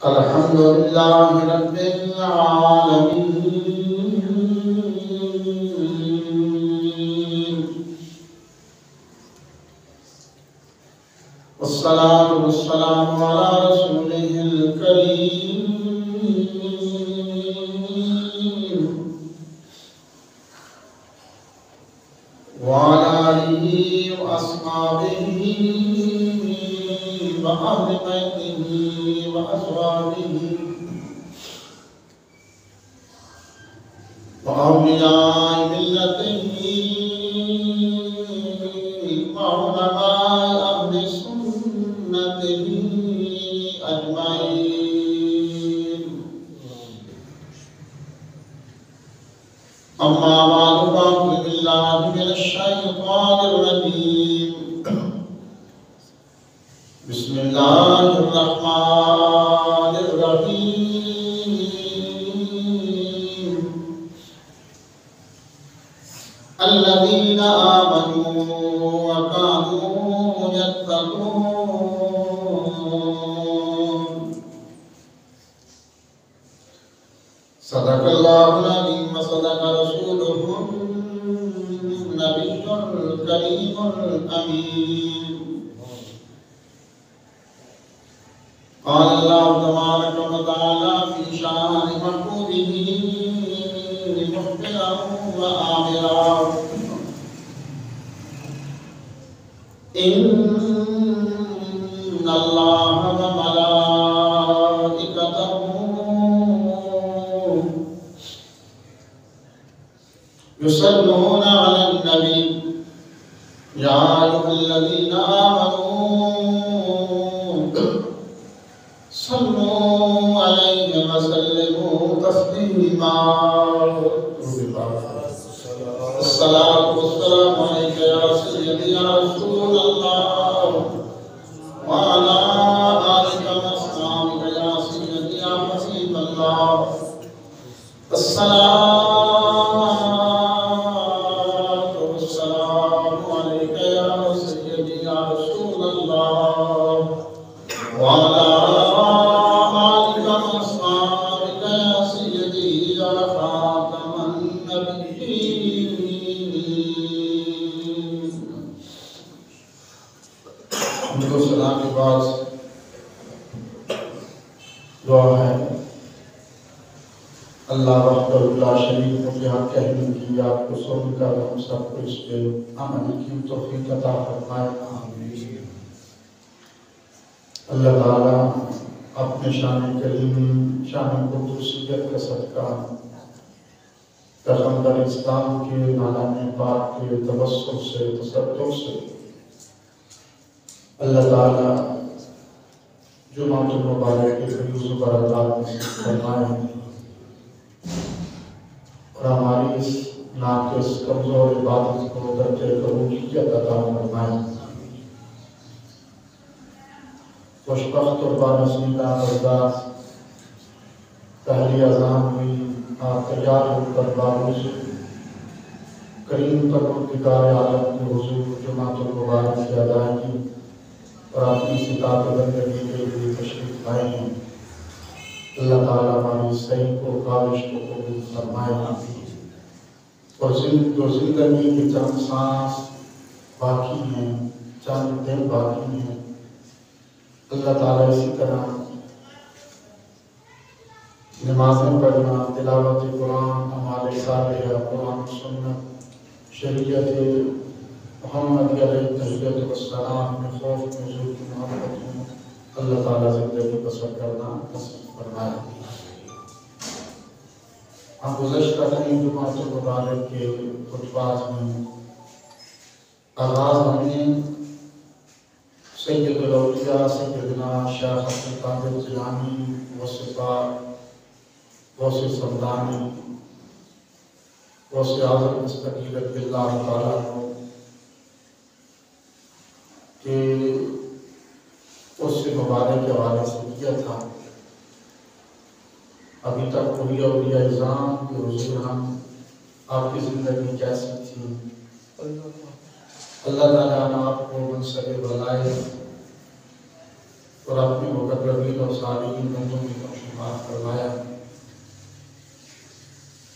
الحمد لله رب العالمين والصلاة والسلام على رسوله الكريم وعلى آله وأصحابه وأهل بيته وأزواجه وأولياء ملته وعلماء أهل سنته أجمعين. أما بعد فأعوذ بالله من الشيطان الرجيم. بسم الله الرحمن الرحيم. الذين آمنوا وكانوا يتقون. صدق الله العظيم وصدق رسوله النبي الكريم الأمين. قال الله تبارك وتعالى في شان محبوبه مخبرا وآمرا: إن الله وملائكته يصلون على النبي يا أيها الذين آمنوا صلوا عليه وسلموا تسليما. الصلاة والسلام عليك يا سيدي يا رسول الله وعلى آلك وأصحابك يا سيدي يا حبيب الله. الصلاة والسلام عليك يا سيدي يا رسول الله وعلى آلك وأصحابك يا سيدي يا خاتم النبيين. حمد و ثنا کے بعد دعا ہے اللہ وحدہ لا شریک کے حق کہنے کی آپ کو سن کر ہم سب کو اس پہ عمل کی توفیق عطا فرمائے. اللہ تعالیٰ اپنے شان کریمی شان قدوسیت کا صدقہ پیغمبر اسلام کے نالان پاک کے توسل سے تصدق سے اللہ تعالیٰ جمعۃ المبارک کے فیوز و برکات نصیب فرمائے اور ہماری اس ناقص کمزور عبادت کو درجہ قبولیت عطا فرمائے. خوشبخت اور بانصیبہ برداشت پہلی اذان ہوئی آپ تیار ہو کر باروز کریم پروردگار عالم کے حضور جمعۃ المبارک کی ادائیگی اور اپنی سطاعت بندگی کے لیے تشریف لائے ہیں. اللہ تعالیٰ ہماری صحیح کو کاوش کو قبول فرمائے اور جو زندگی کے چند سانس باقی ہیں، چند دن باقی ہیں، اللہ تعالیٰ اسی طرح نمازیں پڑھنا، تلاوت قرآن، اعمال صالحہ، قرآن و سنت، شریعت محمد علیہ تحیت والسلام میں خوف میں حضور کی محبت میں اللہ تعالیٰ زندگی بسر کرنا نصیب فرمائے. ہم گزشتہ کئی جمعۃ المبارک کے خطبات میں آغاز ہمیں سید الاولیاء سیدنا شیخ عبد القادر جیلانی وصفات غوث سمدانی غوث اعظم مستقیل رضی اللہ تعالیٰ عنہ کہ اس سے مبارک کے حوالے سے کیا تھا. ابھی تک پوری اولیاء اعظام کے حضور ہم آپ کی زندگی کیسی تھی. اللہ تعالیٰ نے آپ کو منصب ولایت اور اپنے مقربین اور صالحین بندوں کی شمار فرمایا۔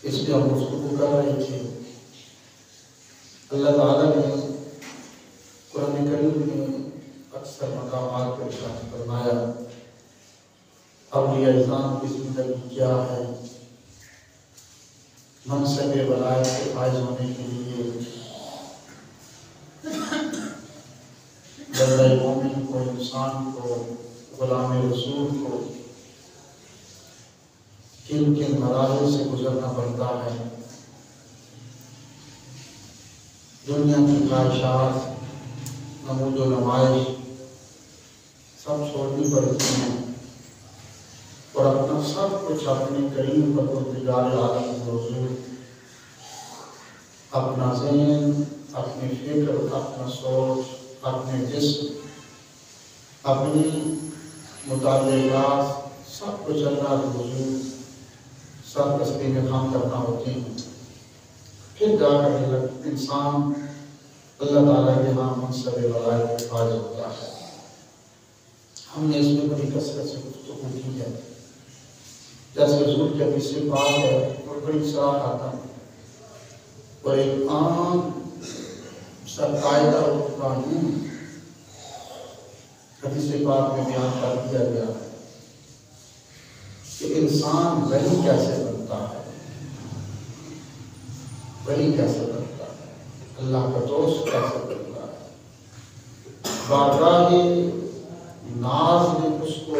اس لیے ہم گفتگو کر رہے تھے، اللہ تعالیٰ نے قرآن کریم میں اکثر مقامات پر ارشاد فرمایا اولیاء اعظام کی زندگی کیا ہے، منصب ولایت سے فائز ہونے کے لیے بندہ مومن کو، انسان کو، غلام رسول کو کن کن مراحل سے گزرنا پڑتا ہے۔ دنیا کی خواہشات، نمود و نمائش سب چھوڑنی پڑتی ہیں اور اپنا سب کچھ اپنے کریم پروردگار عالم حضور، اپنا ذہن، اپنی فکر، اپنا سوچ، اپنے جسم، اپنی متعلقات سب کچھ اللہ کے حضور سب تسلیم خام کرنا ہوتے ہیں۔ پھر جا کر انسان اللہ تعالیٰ کے ہاں منصب ولایت میں فائز ہوتا ہے۔ ہم نے اس میں بڑی کثرت سے گفتگو کی ہے، جیسے حضور کے حدیث پاک ہے اور بڑی صلاح آتا اور ایک عام سا قاعدہ اور قانون حدیث پاک میں بیان کر دیا گیا ہے کہ انسان ولی کیسے بنتا ہے، ولی کیسے بنتا ہے، اللہ کا دوست کیسے بنتا ہے، بارگاہ ناز میں اس کو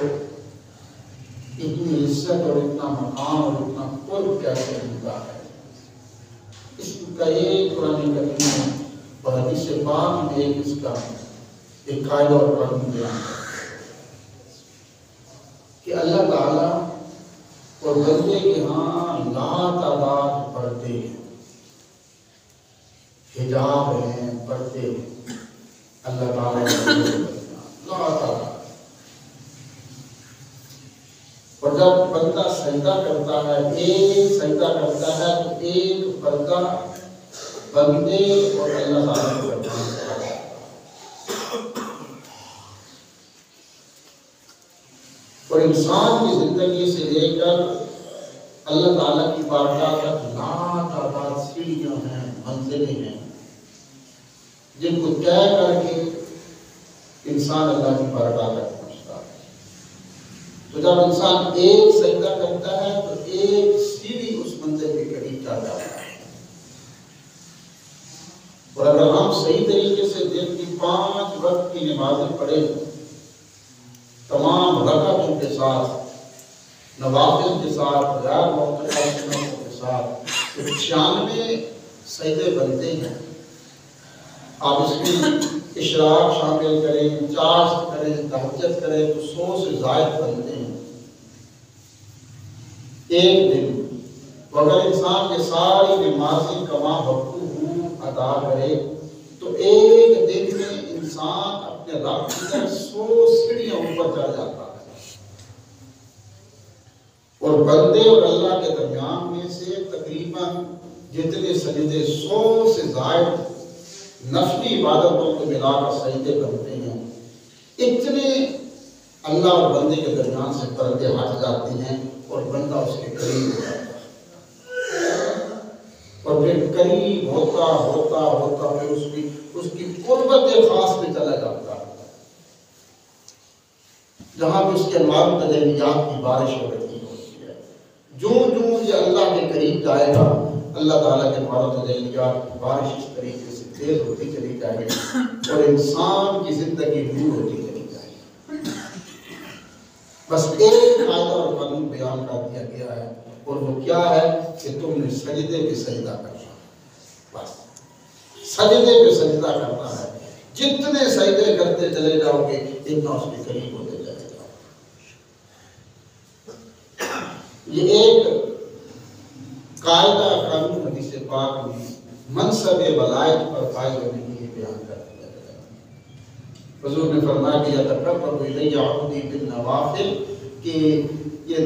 اتنی عزت اور اتنا مقام اور اتنا قرب کیسے ملتا ہے۔ اس کا ایک قرآن کریم میں اور حدیث پاک میں ایک اس کا ایک قاعدہ اور قانون بیان ہے کہ اللہ تعالیٰ اور بندے کے ہاں لا تعداد پردے ہیں، حجاب ہیں، پردے ہیں اللہ تعالیٰ لا تعداد۔ اور جب بندہ سجدہ کرتا ہے، ایک سجدہ کرتا ہے تو ایک پردہ بندے اور اللہ تعالیٰ کو کرتا ہے۔ اور انسان کی زندگی سے لے کر اللہ تعالیٰ کی بارگاہ تک لا تعداد سیڑھیاں ہیں، منزلیں ہیں جن کو طے کر کے انسان اللہ کی بارگاہ تک پہنچتا ہے۔ تو جب انسان ایک سجدہ کرتا ہے تو ایک سیڑھی اس منزل کے قریب جا جاتا ہے۔ اور اگر ہم صحیح طریقے سے دن کی 5 وقت کی نمازیں پڑھیں تمام رکعتوں کے ساتھ، نوافل کے ساتھ، غیر مختلف سنتوں کے ساتھ، 96 سجدے بنتے ہیں۔ آپ اس میں اشراق شامل کریں، چاشت کریں، تہجد کریں تو 100 سے زائد بنتے ہیں ایک دن۔ اگر انسان کے ساری نمازیں کما وقوع ادا کرے تو ایک دن میں انسان اپنے رب کی طرف 100 سیڑھیاں اوپر چڑھ جاتا ہے۔ اور بندے اور اللہ کے درمیان میں سے تقریباً جتنے سجدے 100 سے زائد نفلی عبادتوں کو ملا کر سجدے بنتے ہیں، اتنے اللہ اور بندے کے درمیان سے پردے ہٹ جاتے ہیں اور بندہ اس کے قریب ہو جاتا ہے۔ اور پھر قریب ہوتا ہوتا ہوتا پھر اس کی قربت خاص میں چلا جاتا ہے، جہاں پہ اس کے انوار تجلیات کی بارش ہو رہی ہوتی ہے۔ جو یہ اللہ کے قریب جائے گا، اللہ تعالیٰ کے انوار تجلیات کی بارش اس طریقے سے تیز ہوتی چلی جائے گی اور انسان کی زندگی نور ہوتی چلی جائے گی۔ بس ایک قاعدہ اور قانون بیان کر دیا گیا ہے، اور وہ کیا ہے کہ تم نے سجدے پہ سجدہ کرنا، بس سجدے پہ سجدہ کرنا ہے۔ جتنے سجدے کرتے چلے جاؤ گے اتنا اس کے قریب ہوتے جائے گا۔ یہ ایک قاعدہ قانون حدیث پاک میں منصب ولایت پر فائز ہونے کے لیے بیان کر دیا گیا۔ حضور نے فرمایا کہ یتقرب الی عبدی بالنوافل، کہ یہ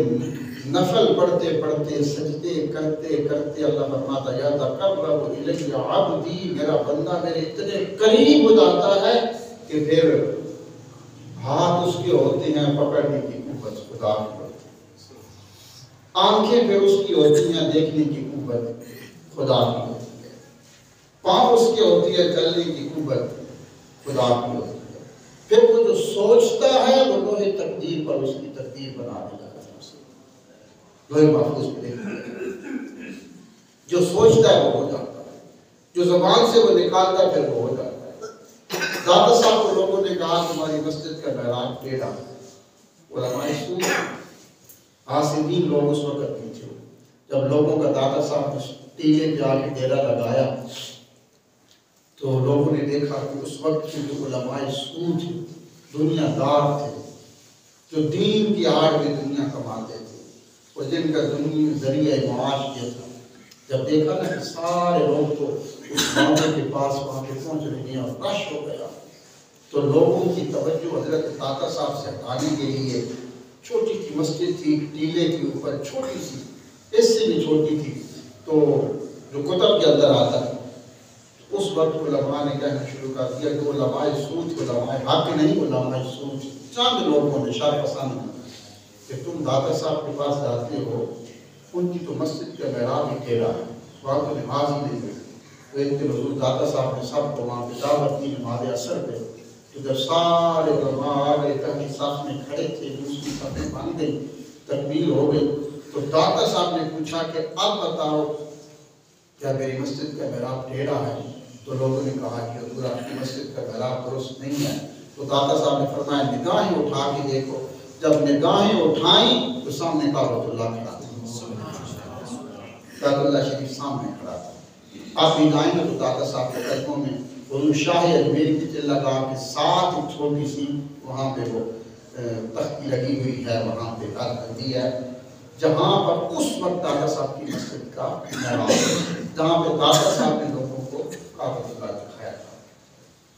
نفل پڑھتے پڑھتے سجدے کرتے کرتے اللہ فرماتا یتقرب الی عبدی، میرا بندہ میرے اتنے قریب ہو جاتا ہے کہ پھر ہاتھ اس کے ہوتے ہیں پکڑنے کی قوت خدا کی ہوتی ہے، آنکھیں پھر اس کی ہوتی ہیں دیکھنے کی قوت خدا کی ہوتی ہے، پاؤں اس کے ہوتی ہے چلنے کی قوت خدا کی ہوتی ہے، پھر وہ جو سوچتا ہے وہ لوہے تقدیر پر اس کی تقدیر بنا دے جاتا ہے، لوہے محفوظ پہ دیکھتے جو سوچتا ہے وہ ہو جاتا ہے، جو زبان سے وہ نکالتا ہے پھر وہ ہو جاتا ہے۔ داتا صاحب کو لوگوں نے کہا تمہاری مسجد کا محراب ٹیڑھا، علماء سود حاسدین لوگ اس وقت پیچھے، جب لوگوں کا داتا صاحب نے ٹیلے پہ آ کے ڈیرا لگایا تو لوگوں نے دیکھا کہ اس وقت کے جو علماء سود تھے، دنیا دار تھے، جو دین کی آڑ میں دنیا کماتے تھے اور جن کا دنیا ذریعہ معاش یہ تھا، جب دیکھا نا کہ سارے لوگ تو اس موقع کے پاس وہاں پہ پہنچ رہے ہیں اور رش ہو گیا، تو لوگوں کی توجہ حضرت داتا صاحب سے ہٹانے کے لیے چھوٹی سی مسجد تھی ٹیلے کے اوپر، چھوٹی سی، اس سے بھی چھوٹی تھی، تو جو کتب کے اندر آتا ہے اس وقت علماء نے کہنا شروع کر دیا کہ علماء سود علماء حق نہیں، علماء سود چند لوگوں نے شر پسند کہ تم داتا صاحب کے پاس جاتے ہو، ان کی تو مسجد کا محراب ہی ٹیڑھا ہے، وہاں تو نماز ہی نہیں ہوئی۔ تو ایک دن حضور داتا صاحب نے سب کو وہاں پہ دعوت کی نماز اثر پہ، تو جب سارے علماء آ گئے پہلی صف میں کھڑے تھے، دوسری صف میں بن گئی، تکبیر ہو گئی، تو داتا صاحب نے پوچھا کہ اب بتاؤ کیا میری مسجد کا محراب ٹیڑھا ہے؟ تو لوگوں نے کہا کہ حضور آپ کی مسجد کا محراب درست نہیں ہے۔ تو داتا صاحب نے فرمایا نگاہیں اٹھا کے دیکھو، جب نگاہیں اٹھائیں تو سامنے کعبۃ اللہ کھڑا تھا، کعبۃ اللہ شریف سامنے کھڑا تھا۔ آپ بھی جائیں گے تو داتا صاحب کے قدموں میں حضور شاہ اجمیری کی چل لگا کے ساتھ ایک چھوٹی سی وہاں پہ وہ تختی لگی ہوئی ہے، وہاں پہ بندی ہے، جہاں پر اس وقت داتا صاحب کی مسجد کا محراب ہے، جہاں پہ داتا صاحب نے لوگوں کو کعبۃ اللہ دکھایا تھا۔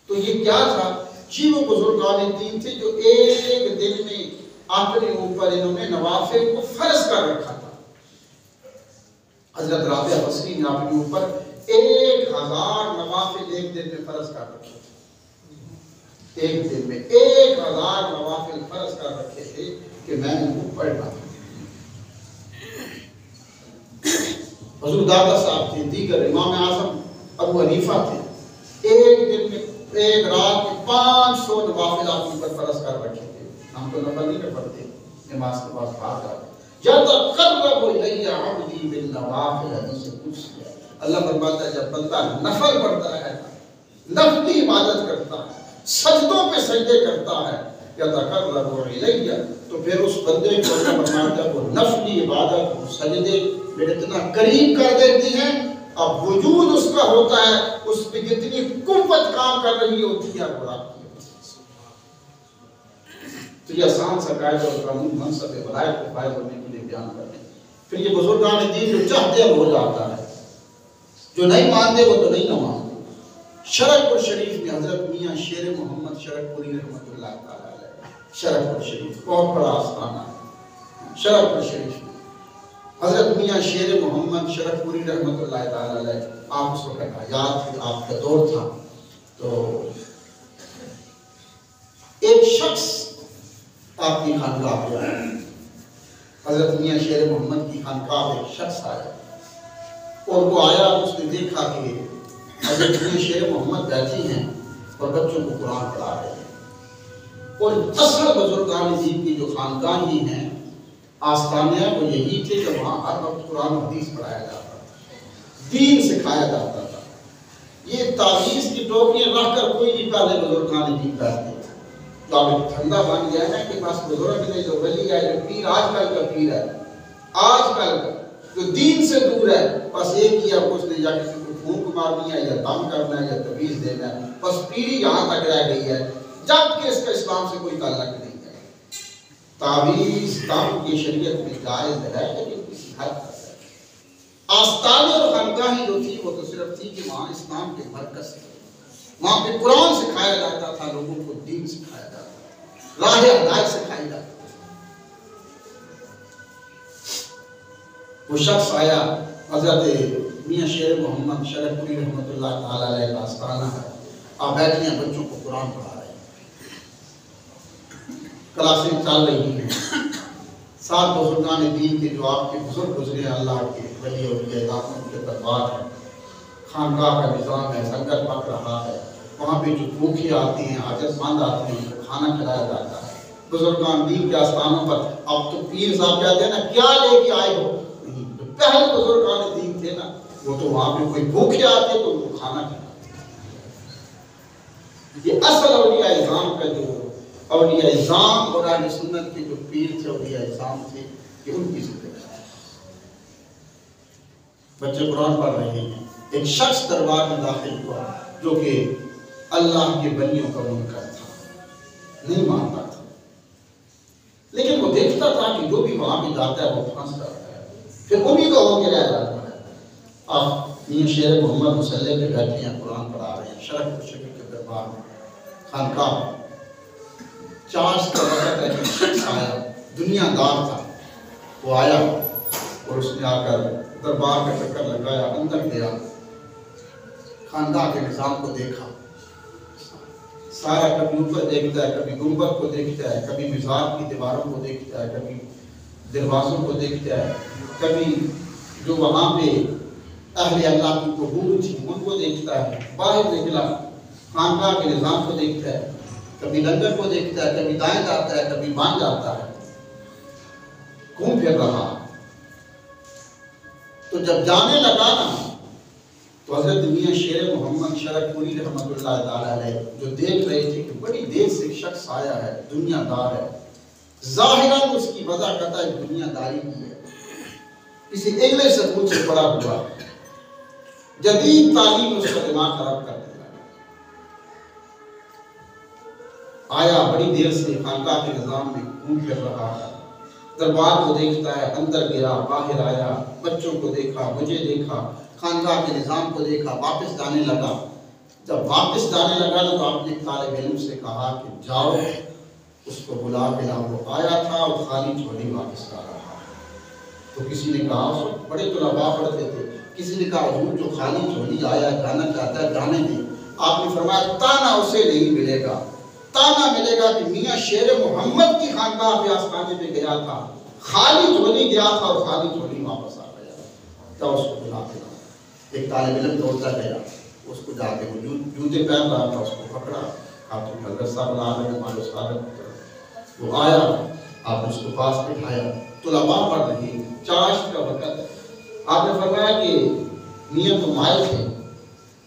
تو یہ کیا تھا؟ جی وہ بزرگان دین تھے جو ایک دن میں اپنے اوپر انہوں نے نوافل کو فرض کر رکھا تھا۔ حضرت رابعہ بصری نے اپنے اوپر 1000 نوافل ایک دن میں فرض کر رکھے تھے، ایک دن میں 1000 نوافل فرض کر رکھے تھے کہ میں ان کو پڑھنا تھا۔ حضور داتا صاحب تھے، دیگر امام اعظم ابو حنیفہ تھے، ایک دن میں ایک رات میں 500 نوافل آپ کے اوپر فرض کر رکھے تھے۔ ہم تو نفل نہیں پڑھتے، نماز کے بعد بھاگ جاتے۔ یتقرب الی عبدی بالنوافل، حدیث قدسی ہے، اللہ فرماتا ہے جب بندہ نفل پڑھتا ہے، نفلی عبادت کرتا ہے، سجدوں پہ سجدے کرتا ہے، یتقرب الی، تو پھر اس بندے کو اللہ فرماتا ہے وہ نفلی عبادت وہ سجدے میرے اتنا قریب کر دیتی ہیں، اب وجود اس کا ہوتا ہے، اس پہ جتنی قوت کام کر رہی ہوتی ہے وہ آپ کی ہوتی ہے۔ تو یہ آسان سا قاعدہ اور قانون منصب ولایت کو فائد ہونے کے لیے بیان کرتے ہیں۔ پھر یہ بزرگان دین جو چاہتے ہیں وہ ہو جاتا ہے، جو نہیں مانتے وہ تو نہیں نہ مانتے۔ شرک پور شریف میں حضرت میاں شیر محمد شرک پوری رحمۃ اللہ تعالی علیہ، شرک پور شریف بہت بڑا آستانہ ہے، شرک پور شریف میں حضرت میاں شیر محمد شرک پوری رحمۃ اللہ تعالی علیہ، آپ اس وقت حیات تھے، آپ کا دور تھا، تو ایک شخص آپ کی خانقاہ پہ آیا، حضرت میاں شیر محمد کی خانقاہ پہ ایک شخص آیا، اور وہ آیا، اس نے دیکھا کہ حضرت میاں شیر محمد بیٹھی ہیں اور بچوں کو قرآن پڑھا رہے ہیں، اور اصل بزرگان دین کی جو خانقاہیں ہیں، آستانیہ وہ یہی تھے کہ وہاں ہر وقت قرآن و حدیث پڑھایا جاتا تھا، دین سکھایا جاتا تھا۔ یہ تعویذ کی ٹوپیاں رکھ کر کوئی نہیں پہلے بزرگان دین کرتے، تو اب ایک دھندا بن گیا ہے کہ بس بزرگ نے جو ولی ہے، جو پیر آج کل کا پیر ہے، آج کل کا جو دین سے دور ہے، بس ایک ہی ہے، اس نے یا کسی کو پھونک مارنی ہے، یا دم کرنا ہے، یا تعویذ دینا ہے، بس پیری یہاں تک رہ گئی ہے، جبکہ اس کا اسلام سے کوئی تعلق نہیں ہے۔ تعویذ دم کی شریعت میں جائز ہے، لیکن کسی حد تک ہے۔ آستانے اور خانقاہیں جو تھی وہ تو صرف تھی کہ وہاں اسلام کے مرکز تھے، وہاں پہ قرآن سکھایا جاتا تھا، لوگوں کو دین سکھایا جاتا تھا، راہ ہدایت سکھائی جاتی تھی۔ وہ شخص آیا، حضرت میاں شیر محمد شرک پوری رحمۃ اللہ تعالی علیہ کا آستانہ ہے، آپ بیٹھے ہیں، بچوں کو قرآن پڑھا رہے ہیں۔ کلاسیں چل رہی ہیں، 7 بزرگان دین کے جو آپ کے بزرگ گزرے ہیں، اللہ کے ولی اور اعظام کے دربار ہے، خانقاہ کا نظام ہے، لنگر پک رہا ہے، وہاں پہ جو بھوکے آتے ہیں، عاجز مند آتے ہیں، ان کو کھانا کھلایا جاتا ہے بزرگان دین کے آستانوں پر۔ اب تو پیر صاحب کہتے ہیں نا کیا لے کے آئے ہو، نہیں، جو پہلے بزرگان دین تھے نا وہ تو وہاں پہ کوئی بھوکے آتے تو ان کو کھانا کھلاتے۔ یہ اصل اولیاء اعظام کا جو اولیاء اعظام اور اہل سنت کے جو پیر تھے، اولیاء اعظام تھے، کہ ان کی زندگی۔ بچے قرآن پڑھ رہے ہیں، ایک شخص دربار میں داخل ہوا جو کہ اللہ کے ولیوں کا منکر تھا، نہیں مانتا تھا، لیکن وہ دیکھتا تھا کہ جو بھی وہاں پہ جاتا ہے وہ پھنس جاتا ہے، پھر انہیں کو ہو کے رہ جاتا ہے۔ آپ میاں شیر محمد مسلح پہ بیٹھے ہیں، قرآن پڑھا رہے ہیں شرف الشفیع کے دربار میں، خانقاہ۔ چارج کا وقت ہے کہ شخص آیا، دنیا دار تھا، وہ آیا اور اس نے آ کر دربار کا چکر لگایا، اندر گیا، خانقاہ کے نظام کو دیکھا، سارا کبھی اوپر دیکھتا ہے، کبھی گنبد کو دیکھتا ہے، کبھی مزار کی دیواروں کو دیکھتا ہے، کبھی دروازوں کو دیکھتا ہے، کبھی جو وہاں پہ اہل اللہ کی قبور تھی ان کو دیکھتا ہے، باہر نکلا خانقاہ کے نظام کو دیکھتا ہے، کبھی لنگر کو دیکھتا ہے، کبھی دائیں جاتا ہے، کبھی بائیں جاتا ہے، گھوم پھر رہا۔ تو جب جانے لگا نا تو حضرت میاں شیر محمد شرف پوری رحمۃ اللہ تعالی علیہ جو دیکھ رہے تھے کہ بڑی دیر سے ایک شخص آیا ہے، دنیا دار ہے، ظاہراً اس کی وجہ قطع دنیا داری کی ہے، کسی انگلش سکول سے پڑھا ہوا، جدید تعلیم اس کا دماغ خراب کر دیا، آیا بڑی دیر سے خانقاہ کے نظام میں گھوم پھر رہا ہے، دربار کو دیکھتا ہے، اندر گیا، باہر آیا، بچوں کو دیکھا، مجھے دیکھا، خانقاہ کے نظام کو دیکھا، واپس جانے لگا۔ جب واپس جانے لگا تو آپ نے طالب علم سے کہا کہ جاؤ اس کو بلا کے لاؤ، وہ آیا تھا اور خالی جھولی واپس آ رہا ہے۔ تو کسی نے کہا، اس بڑے طلباء پڑھتے تھے، کسی نے کہا حضور جو خالی جھولی آیا جانا چاہتا ہے جانے دیں۔ آپ نے فرمایا تانا اسے نہیں ملے گا، تانا ملے گا کہ میاں شیر محمد کی خانقاہ پہ آستانے پہ گیا تھا، خالی جھولی گیا تھا اور خالی جھولی واپس آ گیا، تو اس کو بلا کے لاؤ۔ ایک طالب علم دوڑتا گیا، اس کو جا کے وہ جوتے پہن رہا تھا، اس کو پکڑا، آپ تو حضرت صاحب بلا رہے ہیں ہمارے استاد، وہ آیا، آپ نے اس کو پاس بٹھایا، طلباء پڑھ رہے ہیں، چاشت کا وقت ہے، آپ نے فرمایا کہ میاں تم آئے تھے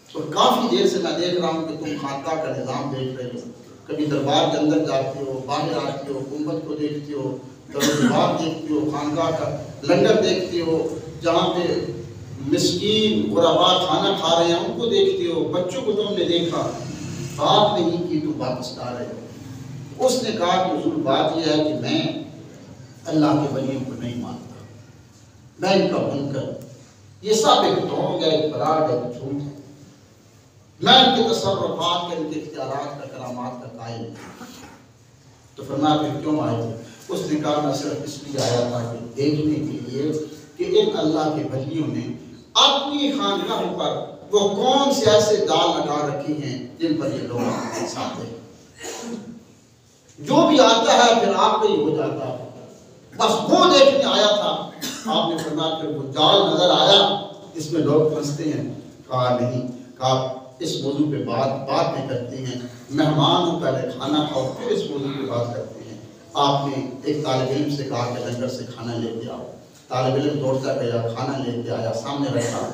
اور کافی دیر سے میں دیکھ رہا ہوں کہ تم خانقاہ کا نظام دیکھ رہے ہو، کبھی دربار کے اندر جاتے ہو، باہر آتے ہو، گنبد کو دیکھتے ہو، دربار دیکھتے ہو، خانقاہ کا لنگر دیکھتے ہو، جہاں پہ مسکین غربا کھانا کھا رہے ہیں ان کو دیکھتے ہو، بچوں کو تم نے دیکھا، بات نہیں کی تو واپس آ رہے ہو۔ اس نے کہا کہ حضور بات یہ ہے کہ میں اللہ کے ولیوں کو نہیں مانتا، میں ان کا منکر، یہ سب ایک ڈھونگ ہے، ایک فراڈ ہے، ایک جھوٹ ہے، میں ان کے تصرفات کے، ان کے اختیارات کا، کرامات کا قائل ہوں۔ تو فرمایا پھر کیوں آئے تھے؟ اس نے کہا میں صرف اس لیے آیا تھا کہ دیکھنے کے لیے کہ ان اللہ کے ولیوں نے اپنی خانقاہوں پر وہ کون سے ایسے دال لگا رکھی ہیں جن پر یہ لوگ آتے ہیں، جو بھی آتا ہے پھر آپ کا ہی ہو جاتا ہے، بس وہ دیکھنے آیا تھا۔ آپ نے فرمایا پھر وہ جال نظر آیا اس میں لوگ پھنستے ہیں؟ کہا نہیں، کہا اس موضوع پہ بات نہیں کرتے ہیں، مہمان ہو پہلے کھانا کھاؤ پھر اس موضوع پہ بات کرتے ہیں۔ آپ نے ایک طالب علم سے کہا کہ لنگر سے کھانا لے کے آؤ، طالب علم دوڑتا گیا، کھانا لے کے آیا، سامنے رکھا،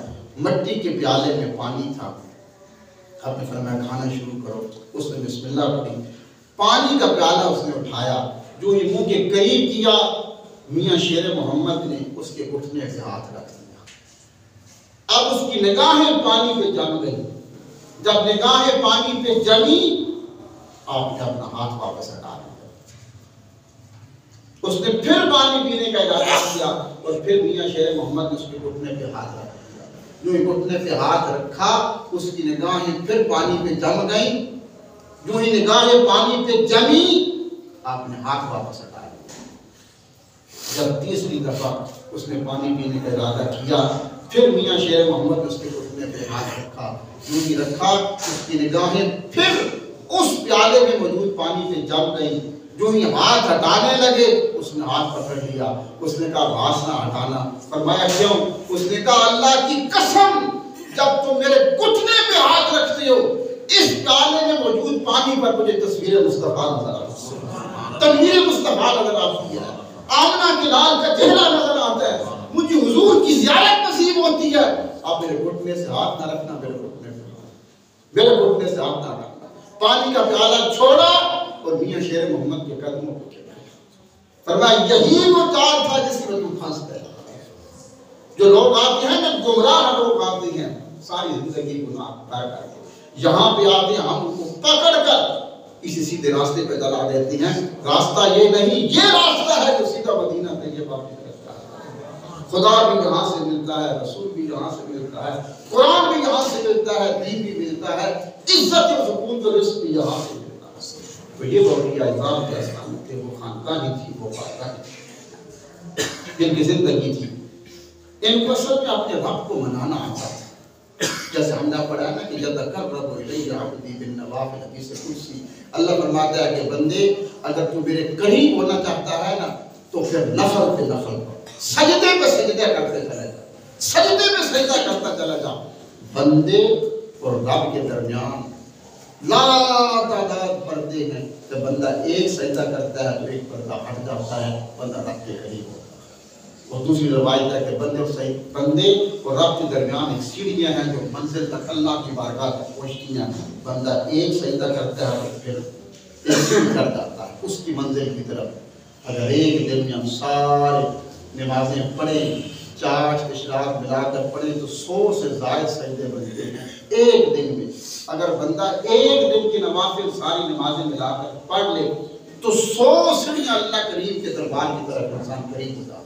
مٹی کے پیالے میں پانی تھا، آپ نے فرمایا کھانا شروع کرو، اس نے بسم اللہ پڑھی، پانی کا پیالہ اس نے اٹھایا، جو یہ منہ کے قریب کیا، میاں شیر محمد نے اس کے گھٹنے سے ہاتھ رکھ دیا، اب اس کی نگاہیں پانی پہ جم گئی، جب نگاہیں پانی پہ جمی آپ نے اپنا ہاتھ واپس ہٹا دیا، اس نے پھر پانی پینے کا ارادہ کیا اور پھر میاں شیر محمد نے اس کے گھٹنے پہ ہاتھ رکھ دیا، جو ہی گھٹنے پہ ہاتھ رکھا اس کی نگاہیں پھر پانی پہ جم گئیں، جو ہی نگاہیں پانی پہ جمی آپ نے ہاتھ واپس ہٹا دیا۔ جب تیسری دفعہ اس نے پانی پینے کا ارادہ کیا پھر میاں شیر محمد نے اس کے گھٹنے پہ ہاتھ رکھا، جو ہی رکھا اس کی نگاہیں پھر اس پیالے میں موجود پانی پہ جم گئی، جو ہی ہاتھ ہٹانے لگے اس نے ہاتھ پکڑ لیا. اس نے کہا بھاس نہ ہٹانا. فرمایا کیوں؟ اس نے کہا اللہ کی قسم جب تم میرے گھٹنے پہ ہاتھ رکھتے ہو اس پیالے میں موجود پانی پر مجھے تصویر مصطفیٰ نظر آتی ہے, تنویر مصطفیٰ نظر آتی ہے, آمنہ کے لال کا چہرہ نظر آتا ہے, مجھے حضور کی زیارت نصیب ہوتی ہے. آپ میرے گھٹنے سے ہاتھ نہ رکھنا, میرے گھٹنے سے ہاتھ نہ رکھنا. پانی کا پیالہ چھوڑا اور میاں شیر محمد کے قدموں کو چلا. فرمایا یہی وہ چال تھا جس میں تم پھنس گئے. جو لوگ آتے ہیں نا, گمراہ لوگ آتے ہیں ساری زندگی گناہ کر کے, یہاں پہ آتے ہیں ہم ان کو پکڑ کر اسی سیدھے راستے پہ چلا دیتے ہیں. راستہ یہ نہیں, یہ راستہ ہے جو سیدھا مدینہ طیبہ کی طرف جاتا ہے. خدا بھی یہاں سے ملتا ہے, رسول بھی یہاں سے ملتا ہے, قرآن بھی یہاں سے ملتا ہے, دین بھی ملتا ہے, عزت و سکون و رزق بھی یہاں سے ملتا ہے. تو یہ اولیاء اعظام کے اسلام تھے, وہ خانقاہیں تھی, وہ بارگاہیں تھی, ان کی زندگی تھی. ان کو اصل میں اپنے رب کو منانا آتا تھا. جیسے ہم نے پڑھا ہے نا کہ یتقرب الیہ عبدی بالنوافل, حدیث قدسی اللہ فرماتا ہے کہ بندے اگر تو میرے قریب ہونا چاہتا ہے نا تو پھر نفل پہ نفل پڑھ, سجدے پہ سجدے کرتے چلے جا, سجدے پہ سجدہ کرتا چلا جا. بندے اور رب کے درمیان لا تعداد پردے ہیں. جب بندہ ایک سجدہ کرتا ہے تو ایک پردہ ہٹ جاتا ہے, بندہ رب کے قریب ہوتا ہے. اور دوسری روایت ہے کہ بندے اور رب کے درمیان ایک سیڑھیاں ہیں جو منزل تک اللہ کی بارگاہ تک پہنچتی ہیں. بندہ ایک سجدہ کرتا ہے اور پھر ایک سجدہ کر جاتا ہے اس کی منزل کی طرف. اگر ایک دن میں ہم سارے نمازیں پڑھیں, چاش اشراق ملا کر پڑھیں تو 100 سے زائد سجدے بنتے ہیں ایک دن میں. اگر بندہ ایک دن کی نوافل ساری نمازیں ملا کر پڑھ لے تو 100 سیڑھیاں اللہ کریم کے دربار کی طرف انسان قریب ہو جاتا ہے.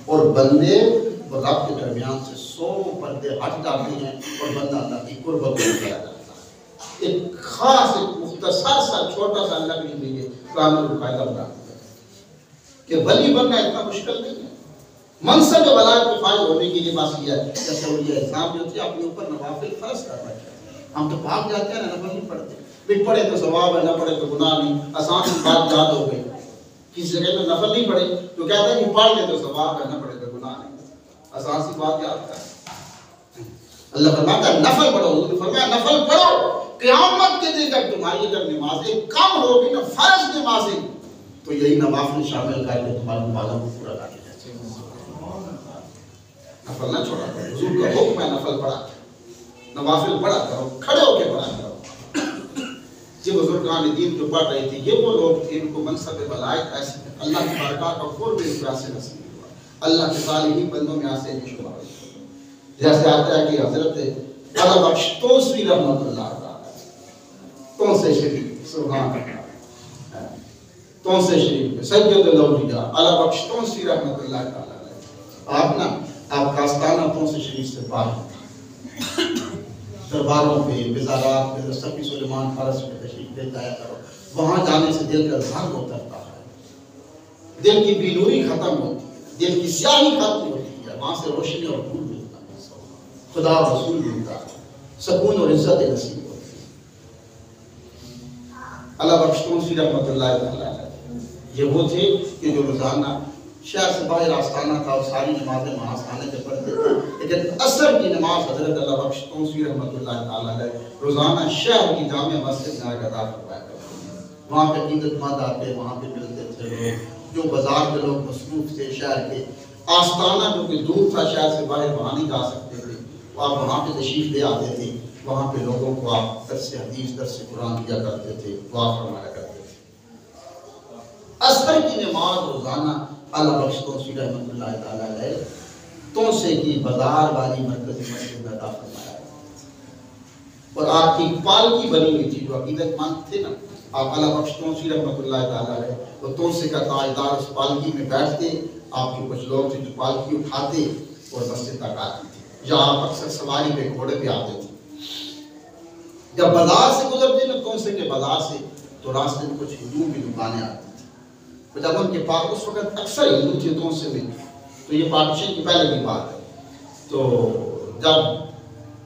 اور بندے اور رب کے درمیان سے 100 پردے ہٹ جاتے ہیں اور بندہ اللہ کی قربت میں چلا جاتا ہے. ایک خاص ایک مختصر سا چھوٹا سا اللہ کے لیے قرآن القاعدہ بنا کہ ولی بننا اتنا مشکل نہیں ہے. منصب ولایت کے فائز ہونے کے لیے بس یہ ہے جیسے اولیاء اعظام جو تھے اپنے اوپر نوافل فرض کر رکھے. ہم تو بھاگ جاتے ہیں نفل نہیں پڑھتے, بھی پڑھے تو ثواب ہے, نہ پڑھے تو گناہ نہیں. آسان سی بات یاد ہو گئی. کسی جگہ میں نفل نہیں پڑھے تو کہتا ہے کہ پڑھ لے تو ثواب ہے, نہ پڑھے تو گناہ نہیں. آسان سی بات یاد ہے. اللہ فرماتا ہے نفل پڑھو. حضور نے فرمایا نفل پڑھو. قیامت کے دن تک تمہاری اگر نمازیں کم ہوگی نا, فرض نمازیں, تو یہی نوافل شامل کر کے تمہاری نمازوں کو پورا کر لیا جائے. نفل نہ چھوڑا کرو. حضور کا حکم ہے نفل پڑھا, نوافل پڑھا کرو, کھڑے ہو کے پڑھا کرو. یہ بزرگان دین جو پڑھ رہے تھے یہ وہ لوگ تھے ان کو منصب ولایت ایسی اللہ کی بارگاہ کا قرب ان کو ایسے نصیب ہوا. اللہ کے صالحین بندوں میں ایسے بھی شمار. جیسے آتا ہے کہ حضرت علی بخش توسوی رحمۃ اللہ تعالی تو سے شریف سبحان اللہ تو سے شریف سید الاولیاء علی بخش توسوی رحمۃ اللہ تعالی. آپ نا آپ کا آستانہ تو سے شریف سے پاک درباروں پہ وزارات پہ صفی سلیمان فارس پہ تشریف لے جایا کرو. وہاں جانے سے دل کا رنگ اترتا ہے, دل کی بیلوری ختم ہوتی ہے, دل کی سیاہی ختم ہوتی ہے, وہاں سے روشنی اور نور ملتا ہے, خدا اور رسول ملتا ہے, سکون اور عزت نصیب ہوتی ہے. اللہ بخش توسوی رحمۃ اللہ تعالی یہ وہ تھے کہ جو روزانہ شہر سے باہر آستانہ تھا اور ساری نمازیں وہاں آستانے پہ پڑھتے تھے, لیکن عصر کی نماز حضرت اللہ بخش توسوی رحمۃ اللہ تعالی روزانہ شہر کی جامع مسجد میں ادا کروایا کرتے تھے. وہاں پہ عقیدت مند آتے, وہاں پہ ملتے تھے لوگ جو بازار کے لوگ مصروف تھے شہر کے. آستانہ جو کہ دور تھا شہر سے باہر, وہاں نہیں جا سکتے تھے, آپ وہاں پہ تشریف لے آتے تھے. وہاں پہ لوگوں کو آپ درس حدیث درس قرآن دیا کرتے تھے, دعا فرمایا کرتے تھے. عصر کی نماز روزانہ اللہ بخش توسوی رحمۃ اللہ تعالی علیہ توسے کی بازار والی مرکزی مسجد میں عطا فرمایا. اور آپ کی پالکی بنی ہوئی تھی جو عقیدت مند تھے نا, آپ اللہ بخش توسوی رحمۃ اللہ تعالی علیہ وہ توسے کا تاجدار اس پالکی میں بیٹھتے. آپ کے کچھ لوگ تھے جو پالکی اٹھاتے اور مسجد تک آتے تھے, یا آپ اکثر سواری پہ گھوڑے پہ آتے تھے. جب بازار سے گزرتے نا توسے کے بازار سے تو راستے میں کچھ ہندوؤں کی دکانیں آتی تھی. جب ان کے پاس اس وقت اکثر ہندو تھے توسے میں, تو یہ پارٹیشن کی پہلے کی بات ہے, تو جب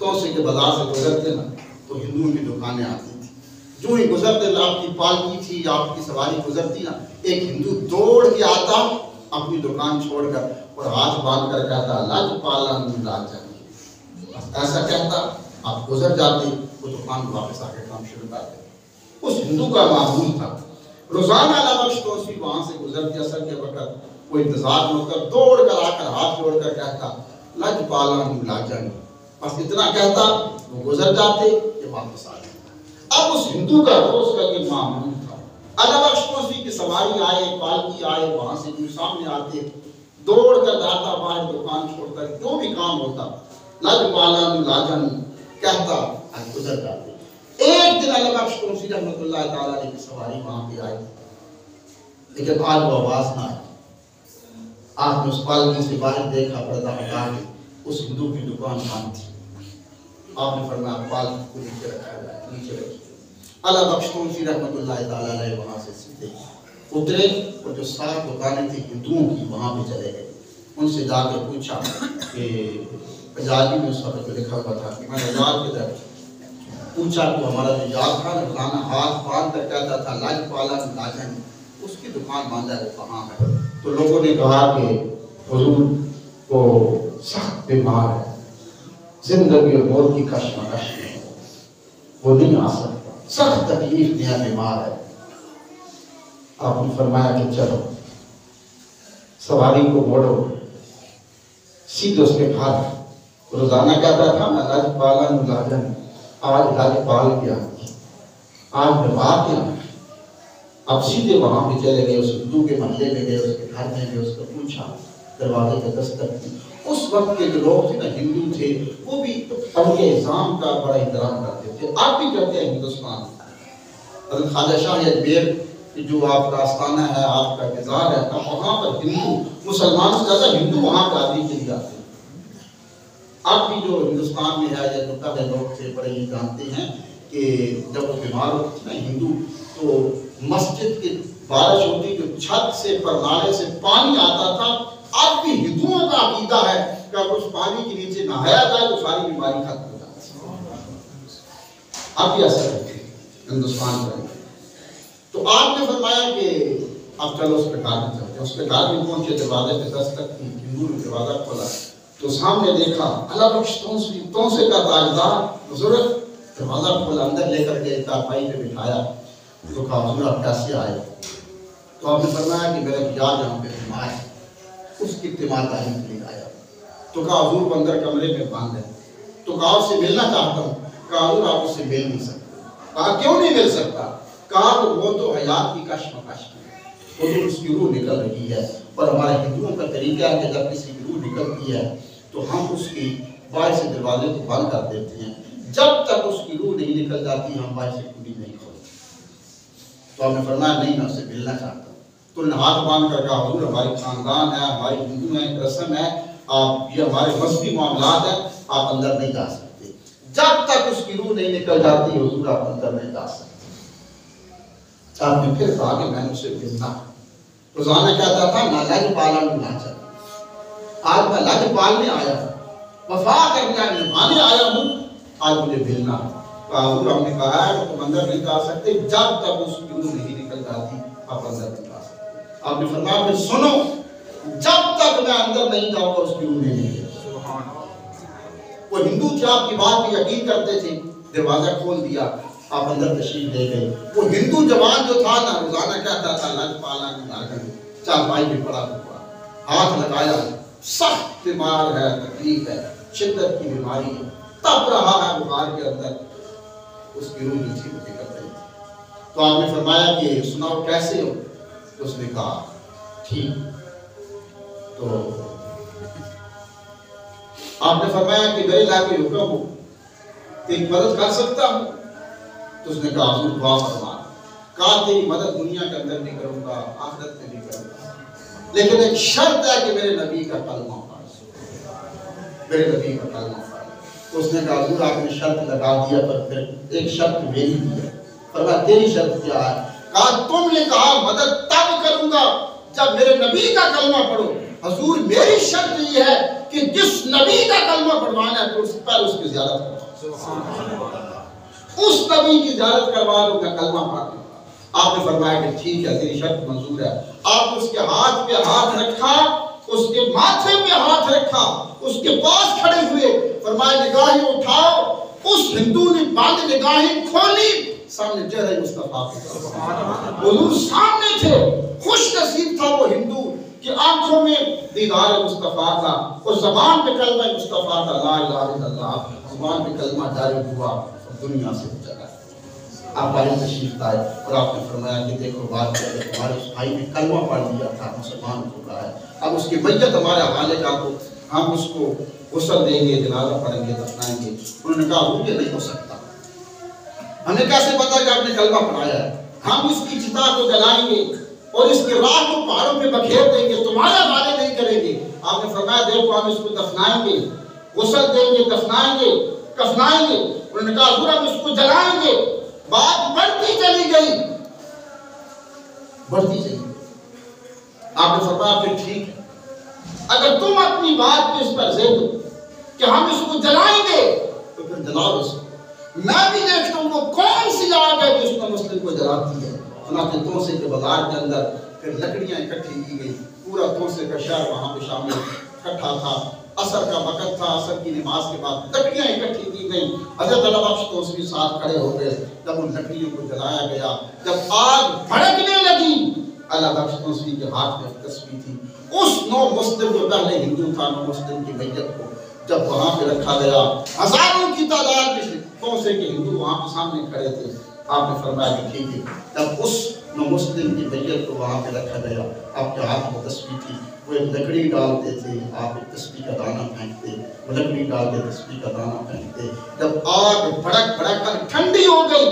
توسے کے بازار سے گزرتے نا تو ہندوؤں کی دکانیں آتی تھی. جو ہی گزرتے آپ کی پالکی تھی، آپ کی سواری گزرتی نا، ایک ہندو دوڑ کے آتا اپنی دکان چھوڑ کر اور ہاتھ باندھ کر کہتا لج پالا لاج جائیں، ایسا کہتا آپ گزر جاتے، وہ دکان واپس آ کے کام شروع کرتے۔ اس ہندو کا معمول تھا روزانہ علامہ بخش توسیع وہاں سے گزرتی اثر کے وقت وہ انتظار نہ کر دوڑ کر آ کر ہاتھ جوڑ کر کہتا لج پالا لاجن، بس اتنا کہتا وہ گزر جاتے کہ واپس آ جاتے۔ اب اس ہندو کا روز کا یہ معمول تھا، علامہ بخش توسیع کی سواری آئے، پالکی آئے، وہاں سے جو سامنے آتے دوڑ کر جاتا باہر دکان چھوڑ کر، جو بھی کام ہوتا لج پالا لاجن کہتا اور گزر جاتے۔ ایک دن علامہ بخش توسیع رحمۃ اللہ تعالیٰ علیہ کی سواری وہاں پہ آئی، لیکن آج وہ آواز نہ آئی۔ آپ نے اس پالکی سے باہر دیکھا، پردہ ہٹا کے اس ہندو کی دکان بند تھی۔ آپ نے فرمایا پالکی کو نیچے رکھا جائے، نیچے رکھیے۔ علامہ بخش توسیع رحمۃ اللہ تعالیٰ علیہ وہاں سے سیدھے اترے اور جو 7 دکانیں تھیں ہندوؤں کی وہاں پہ چلے گئے۔ ان سے جا کے پوچھا کہ پنجابی میں اس وقت لکھا ہوا تھا کہ میں یاد کے در پوچھا کہ ہمارا جو یاد تھا روزانہ ہاتھ باندھ کر کہتا تھا لاج پالا لاجن، اس کی دکان باندھا ہے، وہ کہاں ہے؟ تو لوگوں نے کہا کہ حضور کو سخت بیمار ہے، زندگی اور موت کی کشمکش میں ہے، وہ نہیں آ سکتا، سخت تکلیف میں ہے، بیمار ہے۔ آپ نے فرمایا کہ چلو سواری کو موڑو، سیدھے اس کے گھر۔ روزانہ کہتا تھا میں لاج پالا لاجن، آج لاج پال گیا، آج دبا گیا۔ اب سیدھے وہاں پہ چلے گئے، اس ہندو کے محلے میں گئے، اس کے گھر میں گئے، اس کو پوچھا، دروازے پہ دستک دی۔ اس وقت کے جو لوگ تھے نا ہندو تھے، وہ بھی اہل اعظام کا بڑا احترام کرتے تھے، آپ بھی کرتے ہیں ہندوستان۔ حضرت خواجہ شاہ اجمیر جو آپ کا آستانہ ہے، آپ کا انتظار ہے، اب وہاں پر ہندو مسلمان سے زیادہ ہندو وہاں پہ آدمی کے لیے آتے ہیں۔ آپ بھی جو ہندوستان میں ہے یا جو پہلے لوگ تھے بڑے یہ جانتے ہیں کہ جب وہ بیمار ہوتے تھے نا ہندو، تو مسجد کی بارش ہوتی جو چھت سے پرنالے سے پانی آتا تھا، اب بھی ہندوؤں کا عقیدہ ہے کہ اگر اس پانی کے نیچے نہایا جائے تو ساری بیماری ختم ہو جاتی ہے۔ اب بھی ایسا ہے ہندوستان کا۔ تو آپ نے فرمایا کہ اب چلو اس کے گھر میں چلتے ہیں۔ اس کے گھر میں پہنچے، دروازے پہ دستک کی، ہندو نے دروازہ کھولا تو سامنے دیکھا علامہ بخش توسیع کا تاجدار بزرگ، دروازہ کھولا، اندر لے کر کے چارپائی پہ بٹھایا تو کہا حضور آپ کیسے آئے؟ تو آپ نے فرمایا کہ میرا یار یہاں پہ بیمار ہے، اس کی تیمارداری کے لیے آیا۔ تو کہا حضور وہ اندر کمرے میں بند ہے۔ تو کہا اس سے ملنا چاہتا ہوں۔ کہا حضور آپ اس سے مل نہیں سکتے۔ کہا کیوں نہیں مل سکتا؟ کہا کہ وہ تو حیات کی کشمکش ہے، حضور اس کی روح نکل رہی ہے، اور ہمارے ہندوؤں کا طریقہ ہے کہ جب کسی کی روح نکلتی ہے تو ہم اس کی باہر سے دروازے کو بند کر دیتے ہیں، جب تک اس کی روح نہیں نکل جاتی ہم باہر سے کھلی نہیں کھولتے۔ تو آپ نے فرمایا نہیں، میں اس سے ملنا چاہتا ہوں۔ تو انہوں نے ہاتھ باندھ کر کہا حضور ہماری خاندان ہے، ہماری ہندو ہیں، رسم ہے، آپ یہ ہمارے مذہبی معاملات ہیں، آپ اندر نہیں جا سکتے، جب تک اس کی روح نہیں نکل جاتی حضور آپ اندر نہیں جا سکتے۔ آپ نے پھر کہا کہ میں نے اسے ملنا۔ روزانہ کہتا تھا نہ لج پالا نہ چل، آج میں لج پالنے آیا ہوں، وفا کرنے نبھانے آیا ہوں، آج مجھے ملنا ہے۔ حضور ہم نے کہا ہے کہ تم اندر نہیں جا سکتے جب تک اس کی روح نہیں نکل جاتی، آپ اندر نہیں جا سکتے۔ آپ نے فرمایا پھر سنو، جب تک میں اندر نہیں جاؤں گا اس کی روح نہیں نکلے گی۔ وہ ہندو تھے، آپ کی بات پہ یقین کرتے تھے، دروازہ کھول دیا، آپ اندر تشریف لے گئے۔ وہ ہندو جوان جو تھا نا روزانہ کہتا تھا لج پالا لاجن، چارپائی پہ پڑا ہوا، ہاتھ لگایا، سخت بیمار ہے، تکلیف ہے، شدت کی بیماری ہے، تپ رہا ہے بخار کے اندر، اس کی روح نیچے کو نکل رہی تھی۔ تو آپ نے فرمایا کہ سناؤ کیسے ہو؟ تو اس نے کہا ٹھیک۔ تو آپ نے فرمایا کہ میرے لا کے حکم ہو، ایک مدد کر سکتا ہوں؟ تو اس نے کہا حضور دعا فرما۔ کہا تیری مدد دنیا کے اندر بھی کروں گا، آخرت میں بھی کروں گا، لیکن ایک شرط ہے کہ میرے نبی کا کلمہ پڑھ، میرے نبی کا کلمہ پڑھ۔ تو اس نے کہا حضور آپ نے شرط لگا دیا، پر پھر ایک شرط میری بھی ہے۔ فرمایا تیری شرط کیا ہے؟ کہا تم نے کہا مدد تب کروں گا جب میرے نبی کا کلمہ پڑھو۔ حضور میری شرط یہ ہے کہ جس نبی کا کلمہ پڑھوانا ہے تو اس پر اس کی زیارت کرو۔ اس نبی کی زیارت کروا لو کا کلمہ پاک لیا۔ آپ نے فرمایا کہ ٹھیک ہے، تیری شرط منظور ہے۔ آپ نے اس کے ہاتھ پہ ہاتھ رکھا، اس کے ماتھے پہ ہاتھ رکھا، اس کے پاس کھڑے ہوئے، فرمایا نگاہیں اٹھاؤ۔ اس ہندو نے بعد نگاہیں کھولی، سامنے چہرہ مصطفیٰ حضور سامنے تھے۔ خوش نصیب تھا وہ ہندو کہ آنکھوں میں دیدار مصطفیٰ تھا، اور زبان پہ کلمہ مصطفیٰ تھا، لا الہ الا اللہ، زبان پہ کلمہ جاری ہوا اور دنیا سے چلا۔ آپ آئے تشریف لائے اور آپ نے فرمایا کہ دیکھو بات کیا کہ ہمارے اس بھائی نے کلمہ پڑھ لیا تھا، مسلمان ہو رہا ہے، اب اس کی میت ہمارے حوالے کا، تو ہم اس کو غسل دیں گے، جنازہ پڑھیں گے، دفنائیں گے۔ انہوں نے کہا وہ یہ نہیں ہو سکتا، ہمیں کیسے پتا کہ آپ نے کلمہ پڑھایا ہے؟ ہم اس کی چتا کو جلائیں گے اور اس کی راہ کو پہاڑوں پہ بکھیر دیں گے، تمہارے حوالے نہیں کریں گے۔ آپ نے فرمایا دیکھو ہم اس کو دفنائیں گے، غسل دیں گے، دفنائیں گے، کفنائیں گے۔ انہوں نے کہا حضور ہم اس کو جلائیں گے۔ بات بڑھتی چلی گئی، بڑھتی چلی گئی۔ آپ نے فرمایا پھر ٹھیک ہے، اگر تم اپنی بات پہ اس پر ضد کہ ہم اس کو جلائیں گے تو پھر جلاؤ اس کو، میں بھی دیکھتا ہوں وہ کون سی آگ ہے جو اس میں مسلم کو جلاتی ہے۔ چنانچہ توسے کے بازار کے اندر پھر لکڑیاں اکٹھی کی گئی، پورا توسے کا شہر وہاں پہ شامل اکٹھا تھا۔ عصر کا وقت تھا، عصر کی نماز کے بعد لکڑیاں اکٹھی کی گئیں۔ حضرت علامہ بخش توسوی ساتھ کھڑے ہو گئے۔ جب ان لکڑیوں کو جلایا گیا، جب آگ بھڑکنے لگی، علامہ بخش توسوی کے ہاتھ میں تسبیح تھی۔ اس نو مسلم جو پہلے ہندو تھا، نو مسلم کی میت کو جب وہاں پہ رکھا گیا، ہزاروں کی تعداد میں توسے کے ہندو وہاں پہ سامنے کھڑے تھے۔ آپ نے فرمایا کہ ٹھیک ہے، جب اس نو مسلم کی میت کو وہاں پہ رکھا گیا، آپ کے ہاتھ میں تسبیح تھی، وہ ایک لکڑی ڈالتے تھے، آپ ایک تسبیح کا دانہ پھینکتے، وہ لکڑی ڈال کے تسبیح کا دانہ پھینکتے۔ جب آگ بھڑک بھڑک کر ٹھنڈی ہو گئی،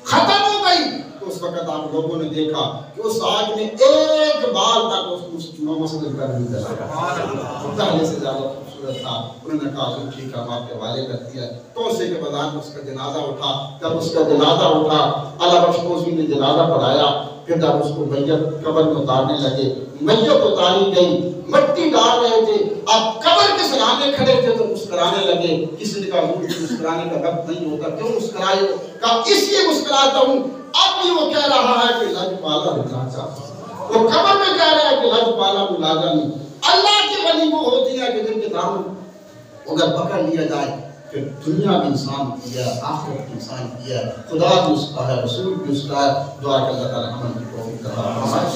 ختم ہو گئی، تو اس وقت آپ لوگوں نے دیکھا کہ اس آگ نے ایک بال تک اس نو مسلم کا نہیں جلایا۔ پہلے سے زیادہ خوبصورت تھا۔ انہوں نے کہا کہ ٹھیک ہے ہم آپ کے حوالے کر دیا۔ توسے کے بازار میں اس کا جنازہ اٹھا۔ جب اس کا جنازہ اٹھا، علامہ بخش توسوی نے جنازہ پڑھایا۔ پھر جب اس کو میت قبر میں اتارنے لگے، میت اتاری گئی، مٹی ڈال رہے تھے، اب قبر کے سرانے کھڑے تھے تو مسکرانے لگے۔ کسی نے کہا مسکرانے کا وقت نہیں ہوتا، کیوں مسکرائے ہو؟ کہا اس لیے مسکراتا ہوں، اب بھی وہ کہہ رہا ہے کہ لج پالا ملاجا، وہ قبر میں کہہ رہا ہے کہ لج پالا ملاجا نہیں۔ اللہ کی ولی وہ ہوتی ہے کہ جن کے دامن اگر پکڑ لیا جائے کہ دنیا بھی انسان کی ہے، آخرت بھی انسان کی ہے، خدا بھی اس کا ہے، رسول بھی اس کا ہے۔ دعا کہ اللہ تعالی ہمیں توفیق عطا فرمائے۔